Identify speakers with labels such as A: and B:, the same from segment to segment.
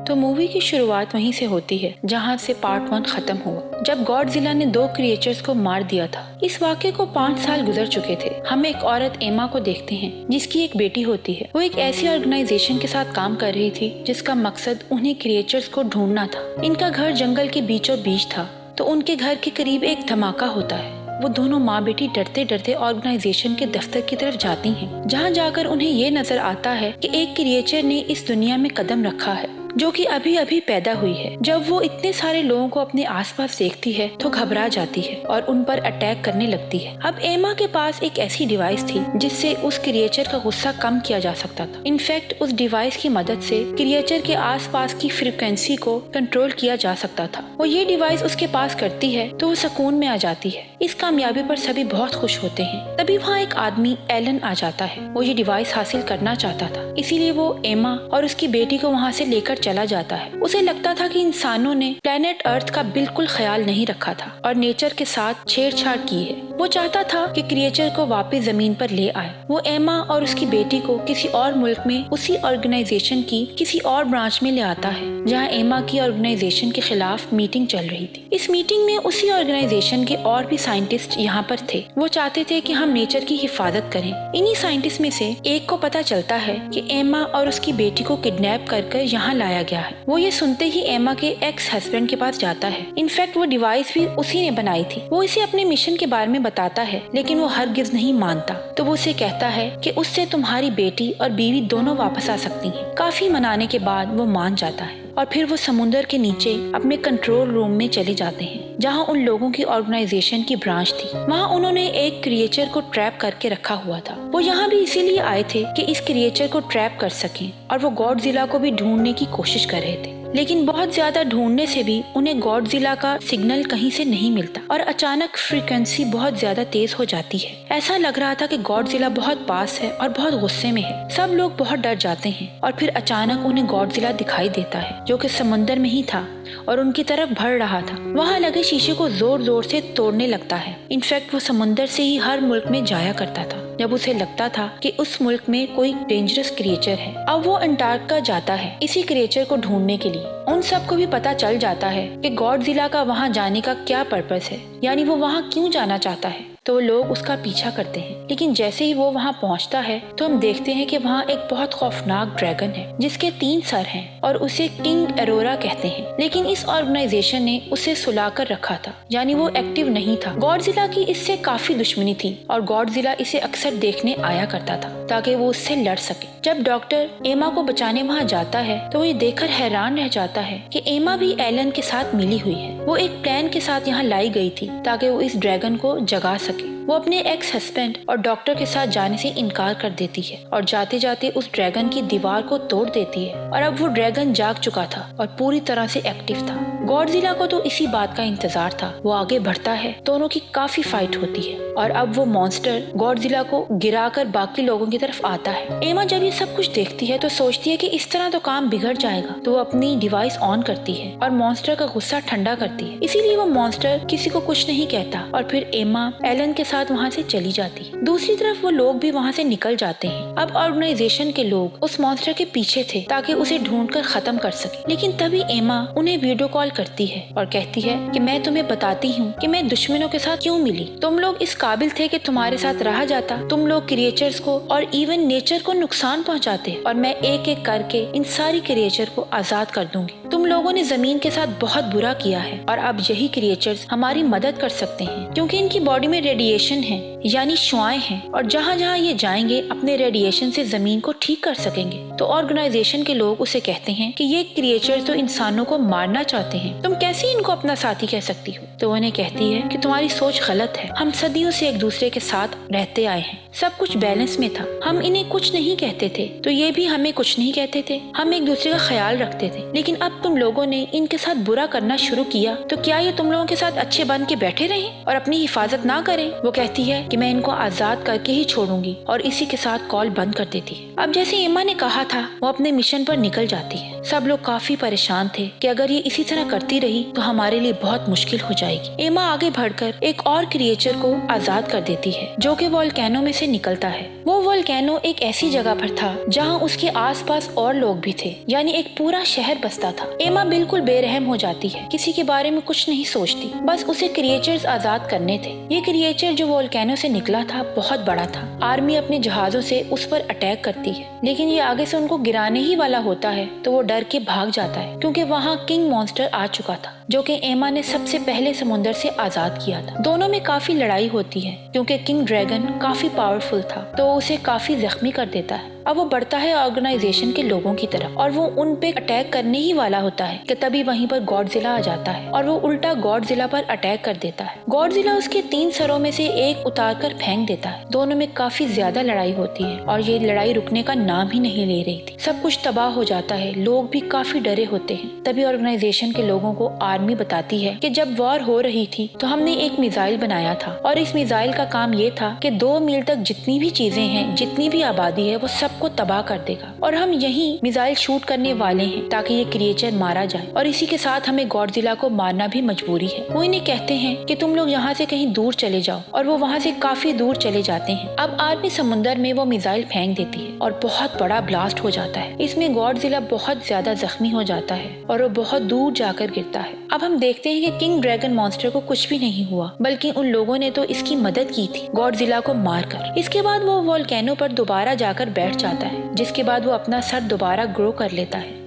A: तो मूवी की शुरुआत वहीं से होती है जहां से पार्ट 1 खत्म हुआ, जब गॉडजिला ने 2 क्रिएचर्स को मार दिया था। इस वाक़े को 5 साल गुजर चुके थे। हम एक औरत एमा को देखते हैं जिसकी एक बेटी होती है। वो एक ऐसी ऑर्गेनाइजेशन के साथ काम कर रही थी जिसका मकसद उन्हें क्रिएचर्स को ढूंढना था। इनका घर जंगल के बीचों बीच था, तो उनके घर के करीब एक धमाका होता है। वो दोनों माँ बेटी डरते डरते ऑर्गेनाइजेशन के दफ्तर की तरफ जाती हैं, जहाँ जाकर उन्हें ये नजर आता है कि एक क्रिएचर ने इस दुनिया में कदम रखा है जो कि अभी अभी पैदा हुई है। जब वो इतने सारे लोगों को अपने आसपास देखती है तो घबरा जाती है और उन पर अटैक करने लगती है। अब एमा के पास एक ऐसी डिवाइस थी जिससे उस क्रिएचर का गुस्सा कम किया जा सकता था। इनफैक्ट उस डिवाइस की मदद से क्रिएचर के आसपास की फ्रीक्वेंसी को कंट्रोल किया जा सकता था। वो ये डिवाइस उसके पास करती है तो वो सुकून में आ जाती है। इस कामयाबी पर सभी बहुत खुश होते हैं। तभी वहाँ एक आदमी एलन आ जाता है। वो ये डिवाइस हासिल करना चाहता था, इसीलिए वो एमा और उसकी बेटी को वहाँ से लेकर चला जाता है। उसे लगता था कि इंसानों ने प्लेनेट अर्थ का बिल्कुल ख्याल नहीं रखा था और नेचर के साथ छेड़छाड़ की है। वो चाहता था कि क्रिएचर को वापस जमीन पर ले आए। वो एमा और उसकी बेटी को किसी और मुल्क में उसी ऑर्गेनाइजेशन की किसी और ब्रांच में ले आता है जहाँ एमा की ऑर्गेनाइजेशन के खिलाफ मीटिंग चल रही थी। इस मीटिंग में उसी ऑर्गेनाइजेशन के और भी साइंटिस्ट यहाँ पर थे। वो चाहते थे कि हम नेचर की हिफाजत करें। इन्हीं साइंटिस्ट में से एक को पता चलता है कि एमा और उसकी बेटी को किडनैप कर यहाँ लाया गया है। वो ये सुनते ही एमा के एक्स हस्बैंड के पास जाता है। इनफैक्ट वो डिवाइस भी उसी ने बनाई थी। वो इसे अपने मिशन के बारे में बताता है, लेकिन वो हरगिज नहीं मानता। तो वो उसे कहता है कि उससे तुम्हारी बेटी और बीवी दोनों वापस आ सकती हैं। काफी मनाने के बाद वो मान जाता है और फिर वो समुद्र के नीचे अपने कंट्रोल रूम में चले जाते हैं जहां उन लोगों की ऑर्गेनाइजेशन की ब्रांच थी। वहां उन्होंने एक क्रिएचर को ट्रैप करके रखा हुआ था। वो यहाँ भी इसीलिए आए थे कि इस क्रिएचर को ट्रैप कर सकें और वो गॉडजिला को भी ढूंढने की कोशिश कर रहे थे। लेकिन बहुत ज्यादा ढूंढने से भी उन्हें गॉडजिला का सिग्नल कहीं से नहीं मिलता और अचानक फ्रीक्वेंसी बहुत ज्यादा तेज हो जाती है। ऐसा लग रहा था कि गॉडजिला बहुत पास है और बहुत गुस्से में है। सब लोग बहुत डर जाते हैं और फिर अचानक उन्हें गॉडजिला दिखाई देता है जो कि समुंदर में ही था और उनकी तरफ बढ़ रहा था। वहाँ लगे शीशे को जोर जोर से तोड़ने लगता है। इनफैक्ट वो समुंदर से ही हर मुल्क में जाया करता था जब उसे लगता था कि उस मुल्क में कोई डेंजरस क्रिएचर है। अब वो अंटार्कटिका जाता है इसी क्रिएचर को ढूंढने के लिए। उन सबको भी पता चल जाता है कि गॉडजिला का वहाँ जाने का क्या पर्पस है, यानी वो वहाँ क्यों जाना चाहता है। तो लोग उसका पीछा करते हैं, लेकिन जैसे ही वो वहाँ पहुँचता है तो हम देखते हैं कि वहाँ एक बहुत खौफनाक ड्रैगन है जिसके 3 सर हैं और उसे किंग अरोरा कहते हैं। लेकिन इस ऑर्गेनाइजेशन ने उसे सुलाकर रखा था, यानी वो एक्टिव नहीं था। गॉडजिला की इससे काफी दुश्मनी थी और गॉडजिला इसे अक्सर देखने आया करता था ताकि वो उससे लड़ सके। जब डॉक्टर एमा को बचाने वहाँ जाता है तो वो ये देखकर हैरान रह जाता है कि एमा भी एलन के साथ मिली हुई है। वो एक प्लान के साथ यहाँ लाई गई थी ताकि वो इस ड्रैगन को जगा सके। वो अपने एक्स हस्बैंड और डॉक्टर के साथ जाने से इनकार कर देती है और जाते जाते उस ड्रैगन की दीवार को तोड़ देती है और अब वो ड्रैगन जाग चुका था और पूरी तरह से एक्टिव था। गॉडजिला को तो इसी बात का इंतजार था। वो आगे बढ़ता है, दोनों की काफी फाइट होती है और अब वो मॉन्स्टर गॉडजिला को गिराकर बाकी लोगों की तरफ आता है। एमा जब ये सब कुछ देखती है तो सोचती है कि इस तरह तो काम बिगड़ जाएगा, तो वो अपनी डिवाइस ऑन करती है और मॉन्स्टर का गुस्सा ठंडा करती है। इसीलिए वो मॉन्स्टर किसी को कुछ नहीं कहता और फिर एमा एलन के साथ वहाँ से चली जाती है। दूसरी तरफ वो लोग भी वहाँ से निकल जाते हैं। अब ऑर्गेनाइजेशन के लोग उस मॉन्स्टर के पीछे थे ताकि उसे ढूंढकर खत्म कर सके। लेकिन तभी एमा उन्हें वीडियो कॉल करती है और कहती है कि मैं तुम्हें बताती हूँ कि मैं दुश्मनों के साथ क्यों मिली। तुम लोग इस काबिल थे कि तुम्हारे साथ रहा जाता। तुम लोग क्रिएचर्स को और इवन नेचर को नुकसान पहुँचाते और मैं एक एक करके इन सारी क्रिएचर को आजाद कर दूंगी। तुम लोगों ने जमीन के साथ बहुत बुरा किया है और अब यही क्रिएचर्स हमारी मदद कर सकते हैं क्योंकि इनकी बॉडी में रेडिएशन है, यानी शुआएं हैं और जहाँ जहाँ ये जाएंगे अपने रेडिएशन से जमीन को ठीक कर सकेंगे। तो ऑर्गेनाइजेशन के लोग उसे कहते हैं कि ये क्रिएचर्स तो इंसानों को मारना चाहते हैं, तुम कैसे इनको अपना साथी कह सकती हो। तो उन्हें कहती है कि तुम्हारी सोच गलत है। हम सदियों से एक दूसरे के साथ रहते आए हैं, सब कुछ बैलेंस में था। हम इन्हें कुछ नहीं कहते थे तो ये भी हमें कुछ नहीं कहते थे। हम एक दूसरे का ख्याल रखते थे, लेकिन अब तुम लोगों ने इनके साथ बुरा करना शुरू किया तो क्या ये तुम लोगों के साथ अच्छे बन के बैठे रहें और अपनी हिफाजत ना करें। वो कहती है कि मैं इनको आजाद करके ही छोड़ूंगी और इसी के साथ कॉल बंद कर देती है। अब जैसे एमा ने कहा था वो अपने मिशन पर निकल जाती है। सब लोग काफी परेशान थे कि अगर ये इसी तरह करती रही तो हमारे लिए बहुत मुश्किल हो जाएगी। एमा आगे बढ़कर एक और क्रिएचर को आजाद कर देती है जो कि वोल्केनो में से निकलता है। वो वोल्केनो एक ऐसी जगह पर था जहाँ उसके आसपास और लोग भी थे, यानी एक पूरा शहर बसता था। एमा बिल्कुल बेरहम हो जाती है, किसी के बारे में कुछ नहीं सोचती, बस उसे क्रिएचर्स आजाद करने थे। ये क्रिएचर जो वोल्केनो से निकला था बहुत बड़ा था। आर्मी अपने जहाजों से उस पर अटैक करती है, लेकिन ये आगे से उनको गिराने ही वाला होता है तो वो डर के भाग जाता है, क्योंकि वहाँ किंग मॉन्स्टर आ चुका था, जो कि एमा ने सबसे पहले समुद्र से आजाद किया था। दोनों में काफी लड़ाई होती है, क्योंकि किंग ड्रैगन काफी पावरफुल था तो वो उसे काफी जख्मी कर देता है। अब वो बढ़ता है ऑर्गेनाइजेशन के लोगों की तरफ और वो उन पे अटैक करने ही वाला होता है कि तभी वहीं पर गॉडजिला आ जाता है और वो उल्टा गॉडजिला पर अटैक कर देता है। गॉडजिला उसके 3 सरों में से एक उतार कर फेंक देता है। दोनों में काफी ज्यादा लड़ाई होती है और ये लड़ाई रुकने का नाम ही नहीं ले रही थी। सब कुछ तबाह हो जाता है, लोग भी काफी डरे होते हैं। तभी ऑर्गेनाइजेशन के लोगों को आर्मी बताती है कि जब वॉर हो रही थी तो हमने एक मिसाइल बनाया था और इस मिसाइल का काम ये था कि 2 मील तक जितनी भी चीजें हैं, जितनी भी आबादी है, वो सबको तबाह कर देगा और हम यही मिसाइल शूट करने वाले हैं ताकि ये क्रिएचर मारा जाए और इसी के साथ हमें गॉडजिला को मारना भी मजबूरी है। वो इन्हें कहते हैं कि तुम लोग यहाँ से कहीं दूर चले जाओ और वो वहाँ से काफी दूर चले जाते हैं। अब आर्मी समुद्र में वो मिसाइल फेंक देती है और बहुत बड़ा ब्लास्ट हो जाता है। इसमें गॉडजिला बहुत ज्यादा जख्मी हो जाता है और वो बहुत दूर जाकर गिरता है। अब हम देखते हैं कि किंग ड्रैगन मॉन्स्टर को कुछ भी नहीं हुआ, बल्कि उन लोगों ने तो इसकी मदद की थी गॉडजिला को मारकर। इसके बाद वो वोल्केनो पर दोबारा जाकर बैठ जाता है, जिसके बाद वो अपना सर दोबारा ग्रो कर लेता है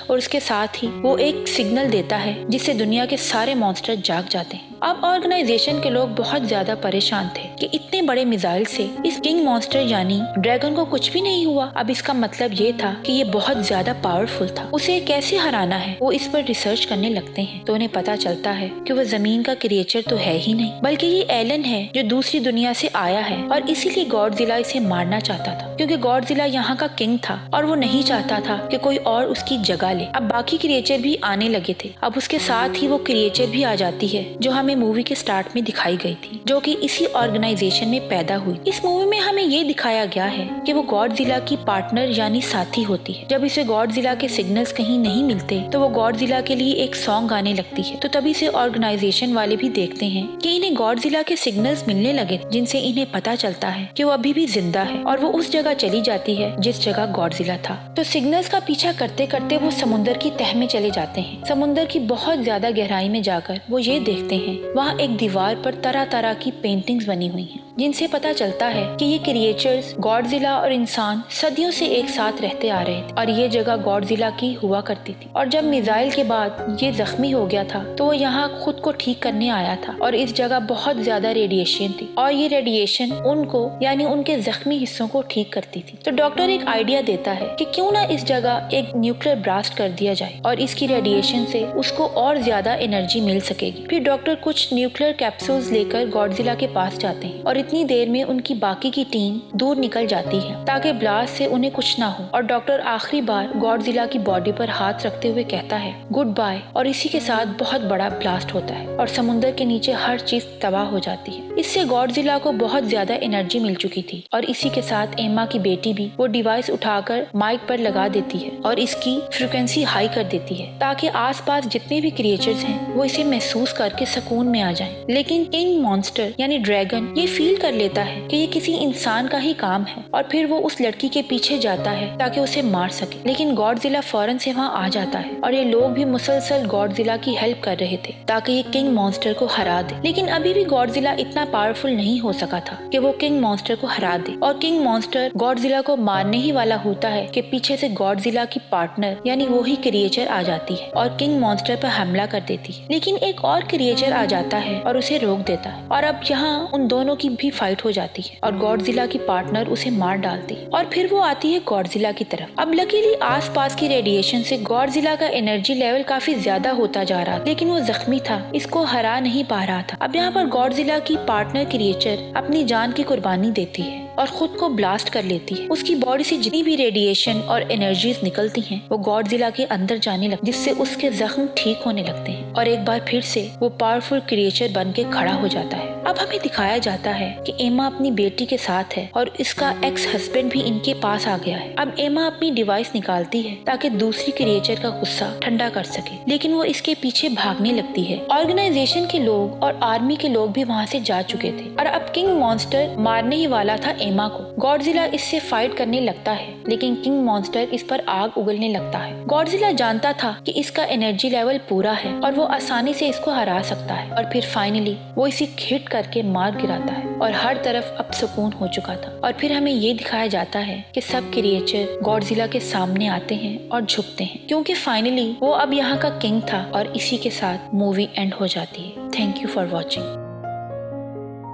A: और उसके साथ ही वो एक सिग्नल देता है जिससे दुनिया के सारे मॉन्स्टर जाग जाते हैं। अब ऑर्गेनाइजेशन के लोग बहुत ज्यादा परेशान थे कि इतने बड़े मिसाइल से इस किंग मॉन्स्टर यानी ड्रैगन को कुछ भी नहीं हुआ। अब इसका मतलब ये था कि ये बहुत ज्यादा पावरफुल था, उसे कैसे हराना है। वो इस पर रिसर्च करने लगते हैं तो उन्हें पता चलता है कि वो जमीन का क्रिएचर तो है ही नहीं, बल्कि ये एलन है जो दूसरी दुनिया से आया है और इसीलिए गॉडजिला इसे मारना चाहता था, क्योंकि गॉडजिला यहाँ का किंग था और वो नहीं चाहता था कि कोई और उसकी जगह ले। अब बाकी क्रिएचर भी आने लगे थे। अब उसके साथ ही वो क्रिएचर भी आ जाती है जो हमें मूवी के स्टार्ट में दिखाई गई थी, जो कि इसी ऑर्गेनाइजेशन में पैदा हुई। इस मूवी में हमें ये दिखाया गया है कि वो गॉडजिला की पार्टनर यानी साथी होती है। जब इसे गॉडजिला के सिग्नल्स कहीं नहीं मिलते तो वो गॉडजिला के लिए एक सॉन्ग गाने लगती है। तो तभी से ऑर्गेनाइजेशन वाले भी देखते हैं कि इन्हें गॉडजिला के सिग्नल्स मिलने लगे, जिनसे इन्हें पता चलता है कि वो अभी भी जिंदा है और वो उस जगह चली जाती है जिस जगह गॉडजिला था। तो सिग्नल्स का पीछा करते करते वो समुद्र की तह में चले जाते हैं। समुद्र की बहुत ज्यादा गहराई में जाकर वो ये देखते हैं वहाँ एक दीवार पर तरह तरह की पेंटिंग्स बनी हुई हैं, जिनसे पता चलता है कि ये क्रिएचर्स गॉडजिला और इंसान सदियों से एक साथ रहते आ रहे थे और ये जगह गॉडजिला की हुआ करती थी। और जब मिसाइल के बाद ये जख्मी हो गया था तो वो यहाँ खुद को ठीक करने आया था और इस जगह बहुत ज्यादा रेडिएशन थी और ये रेडिएशन उनको यानी उनके जख्मी हिस्सों को ठीक करती थी। तो डॉक्टर एक आइडिया देता है कि क्यों ना इस जगह एक न्यूक्लियर ब्लास्ट कर दिया जाए और इसकी रेडिएशन से उसको और ज्यादा एनर्जी मिल सकेगी। फिर डॉक्टर कुछ न्यूक्लियर कैप्सूल्स लेकर गॉडजिला के पास जाते हैं और इतनी देर में उनकी बाकी की टीम दूर निकल जाती है ताकि ब्लास्ट से उन्हें कुछ ना हो। और डॉक्टर आखिरी बार गॉडजिला की बॉडी पर हाथ रखते हुए कहता है गुड बाय और इसी के साथ बहुत बड़ा ब्लास्ट होता है और समुद्र के नीचे हर चीज तबाह हो जाती है। इससे गॉडजिला को बहुत ज्यादा एनर्जी मिल चुकी थी और इसी के साथ एमा की बेटी भी वो डिवाइस उठाकर माइक पर लगा देती है और इसकी फ्रीक्वेंसी हाई कर देती है ताकि आसपास जितने भी क्रिएचर्स हैं वो इसे महसूस करके सुकून में आ जाएं। लेकिन किंग मॉन्स्टर यानी ड्रैगन ये फील कर लेता है कि ये किसी इंसान का ही काम है और फिर वो उस लड़की के पीछे जाता है ताकि उसे मार सके। लेकिन गॉडजिला फौरन से वहाँ आ जाता है और ये लोग भी मुसलसल गॉडजिला की हेल्प कर रहे थे ताकि ये किंग मॉन्स्टर को हरा दे। लेकिन अभी भी गॉडजिला इतना पावरफुल नहीं हो सका था कि वो किंग मॉन्स्टर को हरा दे और किंग मॉन्स्टर गॉडजिला को मारने ही वाला होता है कि पीछे से गॉडजिला की पार्टनर यानी वो ही क्रिएचर आ जाती है और किंग मॉन्स्टर पर हमला कर देती है। लेकिन एक और क्रिएचर आ जाता है और उसे रोक देता है और अब यहाँ उन दोनों की भी फाइट हो जाती है और गॉडजिला की पार्टनर उसे मार डालती है और फिर वो आती है गॉडजिला की तरफ। अब लकीली आसपास की रेडिएशन से गॉडजिला का एनर्जी लेवल काफी ज्यादा होता जा रहा था, लेकिन वो जख्मी था, इसको हरा नहीं पा रहा था। अब यहाँ पर गॉडजिला की पार्टनर क्रिएचर अपनी जान की कुर्बानी देती है और खुद को ब्लास्ट कर लेती है। उसकी बॉडी से जितनी भी रेडिएशन और एनर्जीज निकलती हैं वो गॉडजिला के अंदर जाने लगती है, जिससे उसके जख्म ठीक होने लगते हैं और एक बार फिर से वो पावरफुल क्रिएचर बन के खड़ा हो जाता है। अब हमें दिखाया जाता है कि एमा अपनी बेटी के साथ है और इसका एक्स हस्बैंड भी इनके पास आ गया है। अब एमा अपनी डिवाइस निकालती है ताकि दूसरी क्रिएचर का गुस्सा ठंडा कर सके, लेकिन वो इसके पीछे भागने लगती है। ऑर्गेनाइजेशन के लोग और आर्मी के लोग भी वहाँ से जा चुके थे और अब किंग मॉन्स्टर मारने ही वाला था एमा को। गॉडजिला इससे फाइट करने लगता है, लेकिन किंग मॉन्स्टर इस पर आग उगलने लगता है। गॉडजिला जानता था कि इसका एनर्जी लेवल पूरा है और वो आसानी से इसको हरा सकता है, और फिर फाइनली वो इसे हिट करके मार गिराता है और हर तरफ अब सुकून हो चुका था। और फिर हमें ये दिखाया जाता है कि सब क्रिएचर गॉडजिला के सामने आते हैं और झुकते हैं, क्योंकि फाइनली वो अब यहाँ का किंग था। और इसी के साथ मूवी एंड हो जाती है। Thank you for watching.